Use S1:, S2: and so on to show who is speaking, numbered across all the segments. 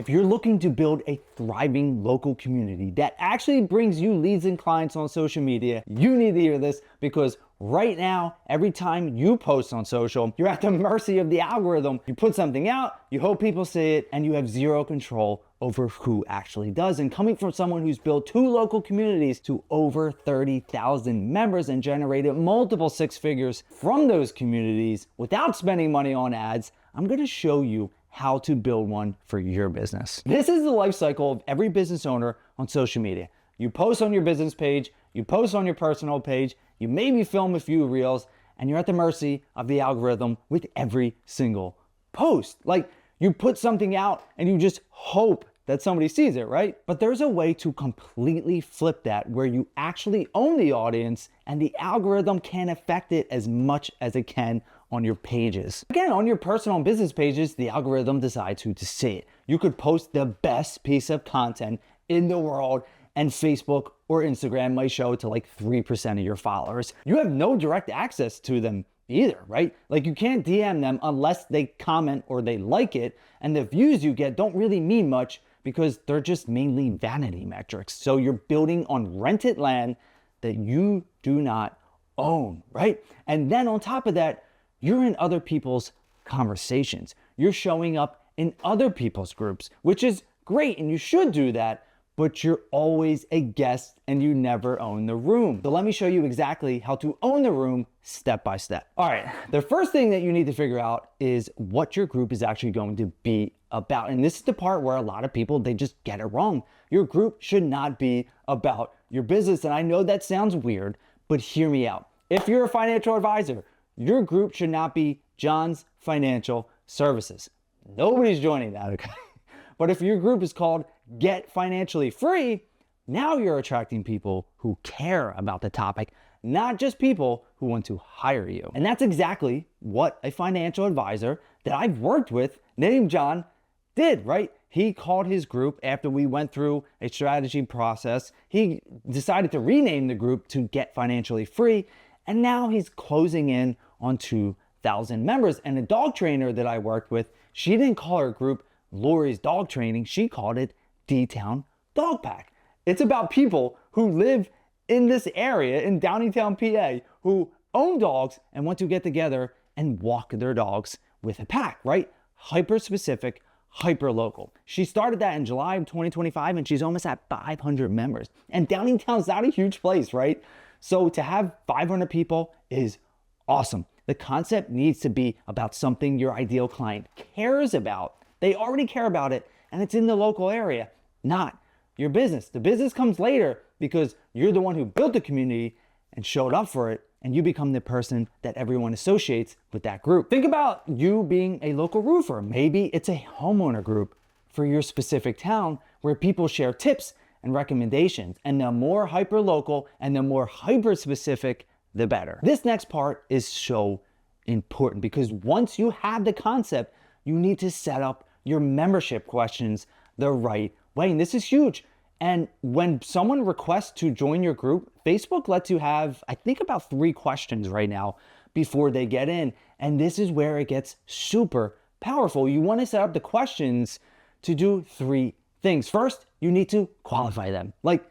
S1: if you're looking to build a thriving local community that actually brings you leads and clients on social media, you need to hear this, because right now, every time you post on social, you're at the mercy of the algorithm. You put something out, you hope people see it, and you have zero control over who actually does. And coming from someone who's built 2 local communities to over 30,000 members and generated multiple 6 figures from those communities without spending money on ads, I'm gonna show you how to build one for your business. This is the life cycle of every business owner on social media. You post on your business page, you post on your personal page, you maybe film a few reels, and you're at the mercy of the algorithm with every single post. Like, you put something out and you just hope that somebody sees it, right? But there's a way to completely flip that, where you actually own the audience and the algorithm can't affect it as much as it can on your pages. Again, on your personal and business pages, the algorithm decides who to see it. You could post the best piece of content in the world, and Facebook or Instagram might show it to like 3% of your followers. You have no direct access to them either, right? Like, you can't DM them unless they comment or they like it, and the views you get don't really mean much because they're just mainly vanity metrics. So you're building on rented land that you do not own, right? And then on top of that, you're in other people's conversations. You're showing up in other people's groups, which is great, and you should do that, but you're always a guest and you never own the room. So let me show you exactly how to own the room step by step. All right, the first thing that you need to figure out is what your group is actually going to be about. And this is the part where a lot of people, they just get it wrong. Your group should not be about your business. And I know that sounds weird, but hear me out. If you're a financial advisor, your group should not be John's Financial Services. Nobody's joining that, okay? But if your group is called Get Financially Free, now you're attracting people who care about the topic, not just people who want to hire you. And that's exactly what a financial advisor that I've worked with named John did, right? He called his group after we went through a strategy process. He decided to rename the group to Get Financially Free, and now he's closing in on 2,000 members. And the dog trainer that I worked with, she didn't call her group Lori's Dog Training, she called it D-Town Dog Pack. It's about people who live in this area in Downingtown, PA, who own dogs and want to get together and walk their dogs with a pack, right? Hyper specific, hyper local. She started that in July of 2025 and she's almost at 500 members. And Downingtown's not a huge place, right? So to have 500 people is awesome. The concept needs to be about something your ideal client cares about. They already care about it, and it's in the local area, not your business. The business comes later because you're the one who built the community and showed up for it, and you become the person that everyone associates with that group. Think about you being a local roofer. Maybe it's a homeowner group for your specific town where people share tips and recommendations. And the more hyper local and the more hyper specific, the better. This next part is so important because once you have the concept, you need to set up your membership questions the right way. And this is huge. And when someone requests to join your group, Facebook lets you have, I think, about 3 questions right now before they get in. And this is where it gets super powerful. You want to set up the questions to do 3 things. First, you need to qualify them. Like,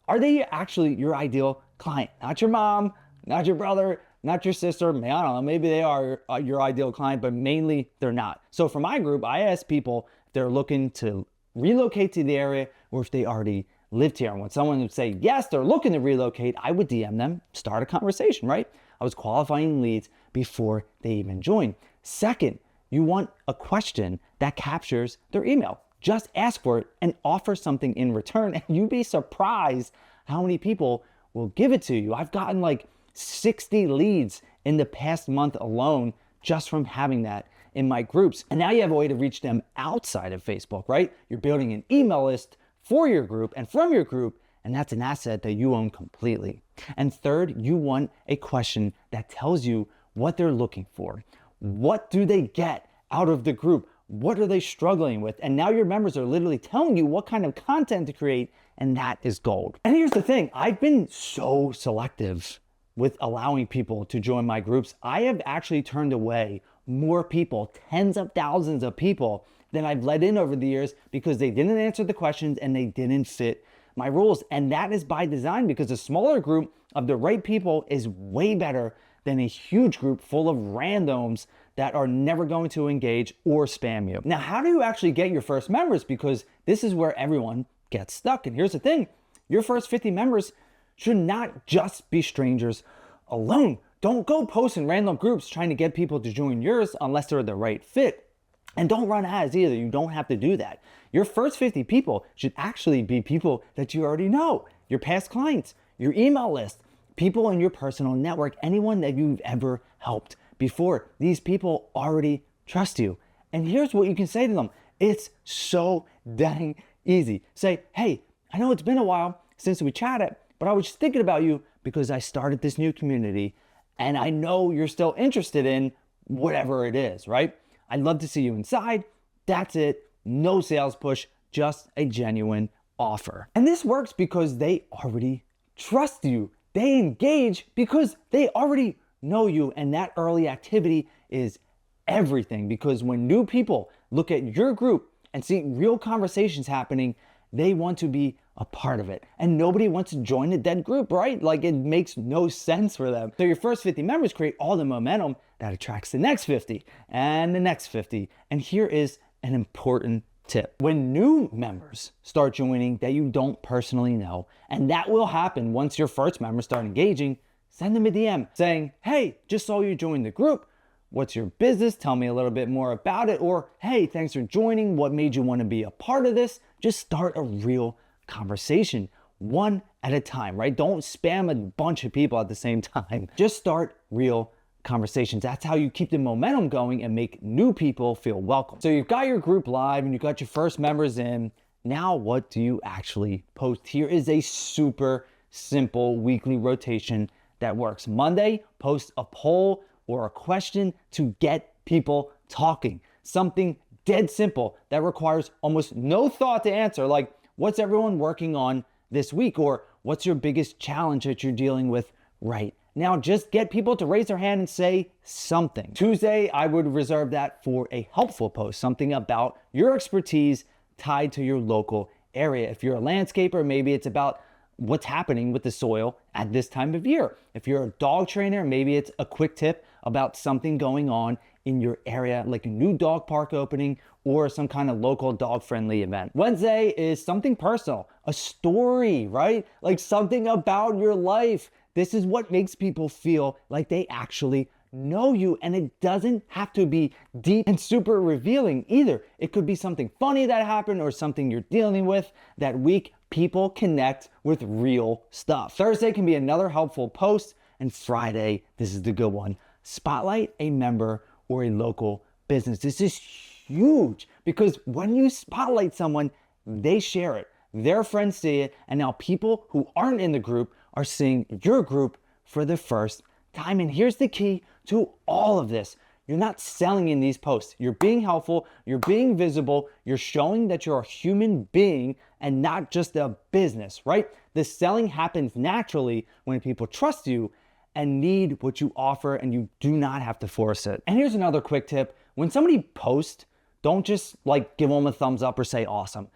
S1: are they actually your ideal client? Not your mom, not your brother, not your sister. I don't know, maybe they are your ideal client, but mainly they're not. So for my group, I ask people if they're looking to relocate to the area or if they already lived here. And when someone would say, yes, they're looking to relocate, I would DM them, start a conversation, right? I was qualifying leads before they even joined. Second, you want a question that captures their email. Just ask for it and offer something in return. And you'd be surprised how many people will give it to you. I've gotten like 60 leads in the past month alone just from having that in my groups. And now you have a way to reach them outside of Facebook, right? You're building an email list for your group and from your group, and that's an asset that you own completely. And third, you want a question that tells you what they're looking for. What do they get out of the group? What are they struggling with? And now your members are literally telling you what kind of content to create, and that is gold. And here's the thing, I've been so selective with allowing people to join my groups. I have actually turned away more people, tens of thousands of people that I've let in over the years because they didn't answer the questions and they didn't fit my rules. And that is by design, because a smaller group of the right people is way better than a huge group full of randoms that are never going to engage or spam you. Now, how do you actually get your first members? Because this is where everyone gets stuck. And here's the thing, your first 50 members should not just be strangers alone. Don't go post in random groups trying to get people to join yours unless they're the right fit. And don't run ads either. You don't have to do that. Your first 50 people should actually be people that you already know, your past clients, your email list, people in your personal network, anyone that you've ever helped before. These people already trust you. And here's what you can say to them. It's so dang easy. Say, hey, I know it's been a while since we chatted, but I was just thinking about you because I started this new community and I know you're still interested in whatever it is, right? I'd love to see you inside. That's it. No sales push, just a genuine offer. And this works because they already trust you. They engage because they already know you, and that early activity is everything, because when new people look at your group and see real conversations happening, they want to be a part of it. And nobody wants to join a dead group, right? Like, it makes no sense for them. So your first 50 members create all the momentum that attracts the next 50 and the next 50. And here is an important tip. When new members start joining that you don't personally know, and that will happen once your first members start engaging, send them a DM saying, hey, just saw you join the group. What's your business? Tell me a little bit more about it. Or, hey, thanks for joining. What made you want to be a part of this? Just start a real conversation, one at a time, right? Don't spam a bunch of people at the same time. Just start real conversations. That's how you keep the momentum going and make new people feel welcome. So you've got your group live and you've got your first members in. Now, what do you actually post? Here is a super simple weekly rotation that works. Monday, post a poll or a question to get people talking. Something dead simple that requires almost no thought to answer, like, what's everyone working on this week? Or what's your biggest challenge that you're dealing with right now? Just get people to raise their hand and say something. Tuesday, I would reserve that for a helpful post, something about your expertise tied to your local area. If you're a landscaper, maybe it's about what's happening with the soil at this time of year. If you're a dog trainer, maybe it's a quick tip about something going on in your area, like a new dog park opening or some kind of local dog-friendly event. Wednesday is something personal, a story, right? Like something about your life. This is what makes people feel like they actually know you, and it doesn't have to be deep and super revealing either. It could be something funny that happened or something you're dealing with that week. People connect with real stuff. Thursday can be another helpful post, and Friday, this is the good one, spotlight a member or a local business. This is huge because when you spotlight someone, they share it, their friends see it, and now people who aren't in the group are seeing your group for the first time. And here's the key to all of this. You're not selling in these posts. You're being helpful, you're being visible, you're showing that you're a human being and not just a business, right? The selling happens naturally when people trust you and need what you offer, and you do not have to force it. And here's another quick tip. When somebody posts, don't just like give them a thumbs up or say awesome.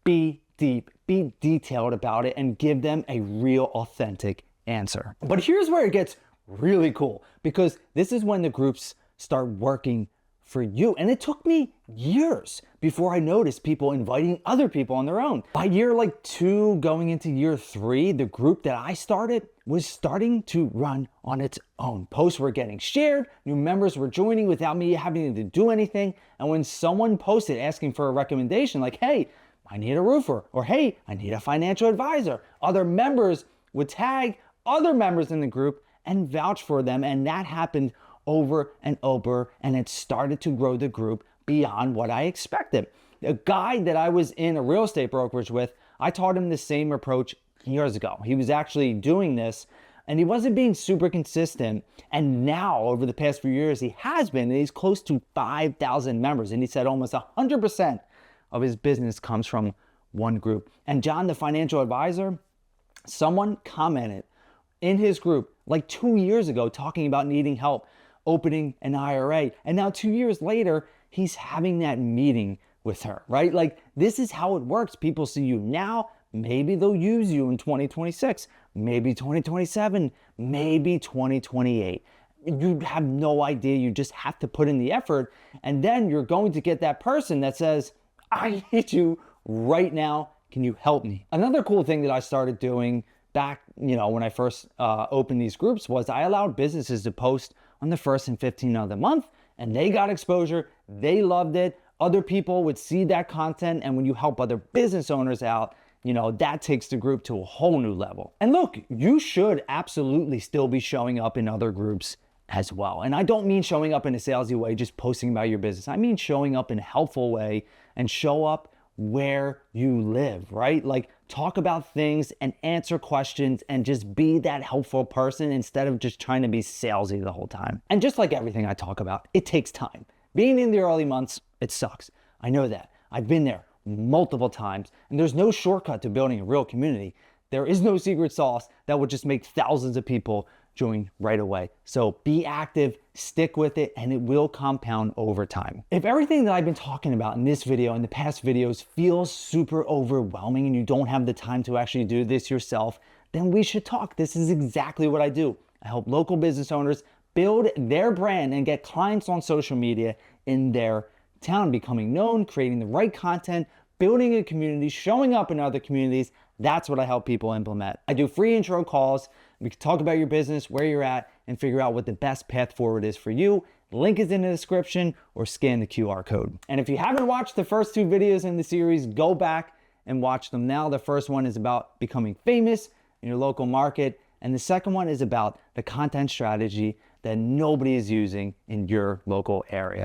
S1: Be deep, be detailed about it, and give them a real authentic answer. But here's where it gets really cool, because this is when the groups start working for you. And it took me years before I noticed people inviting other people on their own. By year like 2, going into year 3, the group that I started was starting to run on its own. Posts were getting shared, new members were joining without me having to do anything. And when someone posted asking for a recommendation, like, hey, I need a roofer, or hey, I need a financial advisor, other members would tag other members in the group and vouch for them. And that happened over and over, and it started to grow the group beyond what I expected. A guy that I was in a real estate brokerage with, I taught him the same approach years ago. He was actually doing this and he wasn't being super consistent. And now over the past few years, he has been, and he's close to 5,000 members. And he said almost 100% of his business comes from one group. And John, the financial advisor, someone commented in his group like 2 years ago talking about needing help opening an IRA. And now 2 years later, he's having that meeting with her, right? Like, this is how it works. People see you now, maybe they'll use you in 2026, maybe 2027, maybe 2028. You have no idea. You just have to put in the effort, and then you're going to get that person that says, I need you right now. Can you help me? Another cool thing that I started doing back, when I first opened these groups was I allowed businesses to post on the 1st and 15th of the month, and they got exposure. They loved it. Other people would see that content, and when you help other business owners out, that takes the group to a whole new level. And look, you should absolutely still be showing up in other groups as well. And I don't mean showing up in a salesy way, just posting about your business. I mean showing up in a helpful way, and show up where you live, right? Like, talk about things and answer questions and just be that helpful person instead of just trying to be salesy the whole time. And just like everything I talk about, it takes time. Being in the early months, it sucks. I know that. I've been there multiple times, and there's no shortcut to building a real community. There is no secret sauce that would just make thousands of people join right away. So be active, stick with it, and it will compound over time. If everything that I've been talking about in this video and the past videos feels super overwhelming and you don't have the time to actually do this yourself, then we should talk. This is exactly what I do. I help local business owners build their brand and get clients on social media in their town, becoming known, creating the right content, building a community, showing up in other communities. That's what I help people implement. I do free intro calls. We can talk about your business, where you're at, and figure out what the best path forward is for you. Link is in the description, or scan the QR code. And if you haven't watched the first 2 videos in the series, go back and watch them now. The first one is about becoming famous in your local market, and the second one is about the content strategy that nobody is using in your local area.